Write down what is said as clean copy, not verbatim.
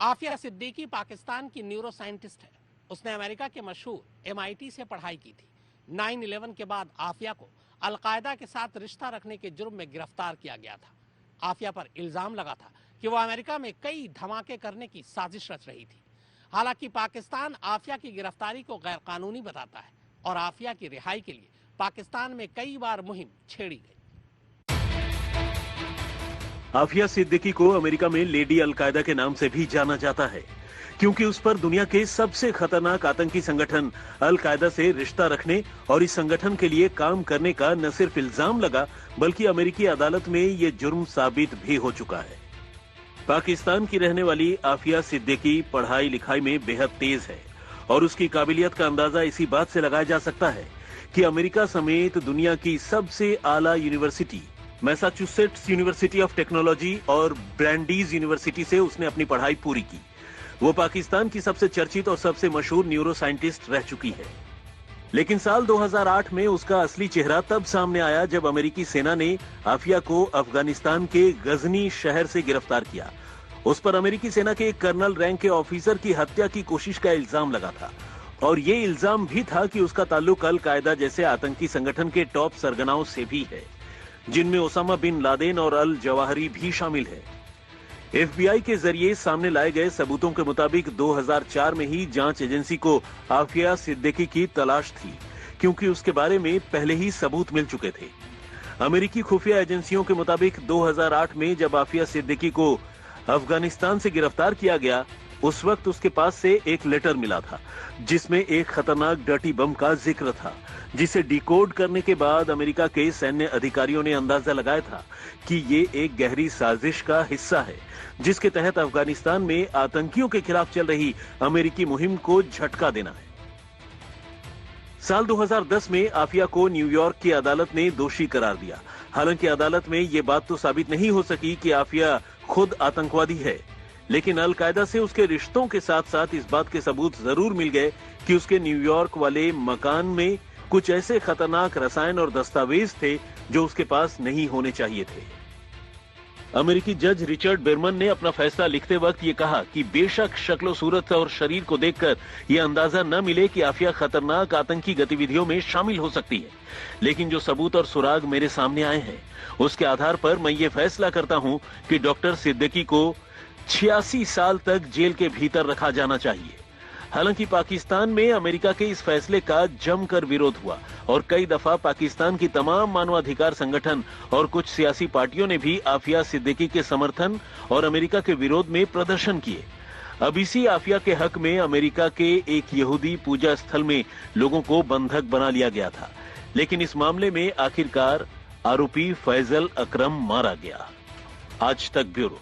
आफिया सिद्दीकी पाकिस्तान की neuro scientist है। उसने अमेरिका के मशहूर MIT से पढ़ाई की थी। 9/11 के बाद आफिया को अलकायदा के साथ रिश्ता रखने के जुर्म में गिरफ्तार किया गया था। आफिया पर इल्जाम लगा था कि वह अमेरिका में कई धमाके करने की साजिश रच रही थी। हालांकि पाकिस्तान आफिया की गिरफ्तारी को गैर कानूनी बताता है और आफिया की रिहाई के लिए पाकिस्तान में कई बार मुहिम छेड़ी गई। आफिया सिद्दीकी को अमेरिका में लेडी अलकायदा के नाम से भी जाना जाता है, क्योंकि उस पर दुनिया के सबसे खतरनाक आतंकी संगठन अलकायदा से रिश्ता रखने और इस संगठन के लिए काम करने का न सिर्फ इल्जाम लगा, बल्कि अमेरिकी अदालत में ये जुर्म साबित भी हो चुका है। पाकिस्तान की रहने वाली आफिया सिद्दीकी पढ़ाई लिखाई में बेहद तेज है और उसकी काबिलियत का अंदाजा इसी बात से लगाया जा सकता है कि अमेरिका समेत दुनिया की सबसे आला university Massachusetts university of technology और ब्रैंडीज यूनिवर्सिटी से उसने अपनी पढ़ाई पूरी की। वो पाकिस्तान की सबसे चर्चित और सबसे मशहूर न्यूरो साइंटिस्ट रह चुकी है। लेकिन साल 2008 में उसका असली चेहरा तब सामने आया जब अमेरिकी सेना ने आफिया को अफगानिस्तान के गजनी शहर से गिरफ्तार किया। उस पर अमेरिकी सेना के एक कर्नल रैंक के ऑफिसर की हत्या की कोशिश का इल्जाम लगा था और ये इल्जाम भी था कि उसका ताल्लुक अल कायदा जैसे आतंकी संगठन के टॉप सरगनाओं से भी है, जिनमें ओसामा बिन लादेन और अल जवाहरी भी शामिल है। FBI के जरिए सामने लाए गए सबूतों के मुताबिक 2004 में ही जांच एजेंसी को आफिया सिद्दीकी की तलाश थी, क्योंकि उसके बारे में पहले ही सबूत मिल चुके थे। अमेरिकी खुफिया एजेंसियों के मुताबिक 2008 में जब आफिया सिद्दीकी को अफगानिस्तान से गिरफ्तार किया गया, उस वक्त उसके पास से एक लेटर मिला था जिसमें एक खतरनाक डर्टी बम का जिक्र था, जिसे डिकोड करने के बाद अमेरिका के सैन्य अधिकारियों ने अंदाजा लगाया था कि ये एक गहरी साजिश का हिस्सा है, जिसके तहत अफगानिस्तान में आतंकियों के खिलाफ चल रही अमेरिकी मुहिम को झटका देना है। साल 2010 में आफिया को न्यूयॉर्क की अदालत ने दोषी करार दिया। हालांकि अदालत में ये बात तो साबित नहीं हो सकी कि आफिया खुद आतंकवादी है, लेकिन अल कायदा से उसके रिश्तों के साथ साथ इस बात के सबूत जरूर मिल गए कि उसके न्यूयॉर्क वाले मकान में कुछ ऐसे खतरनाक रसायन और दस्तावेज थे जो उसके पास नहीं होने चाहिए थे। अमेरिकी जज रिचर्ड बेरमन ने अपना फैसला लिखते वक्त ये कहा कि बेशक शक्ल सूरत और शरीर को देखकर यह अंदाजा न मिले कि आफिया खतरनाक आतंकी गतिविधियों में शामिल हो सकती है, लेकिन जो सबूत और सुराग मेरे सामने आए हैं उसके आधार पर मैं ये फैसला करता हूं कि डॉक्टर सिद्दीकी को 86 साल तक जेल के भीतर रखा जाना चाहिए। हालांकि पाकिस्तान में अमेरिका के इस फैसले का जमकर विरोध हुआ और कई दफा पाकिस्तान की तमाम मानवाधिकार संगठन और कुछ सियासी पार्टियों ने भी आफिया सिद्दीकी के समर्थन और अमेरिका के विरोध में प्रदर्शन किए। अब इसी आफिया के हक में अमेरिका के एक यहूदी पूजा स्थल में लोगों को बंधक बना लिया गया था, लेकिन इस मामले में आखिरकार आरोपी फैजल अकरम मारा गया। आज तक ब्यूरो।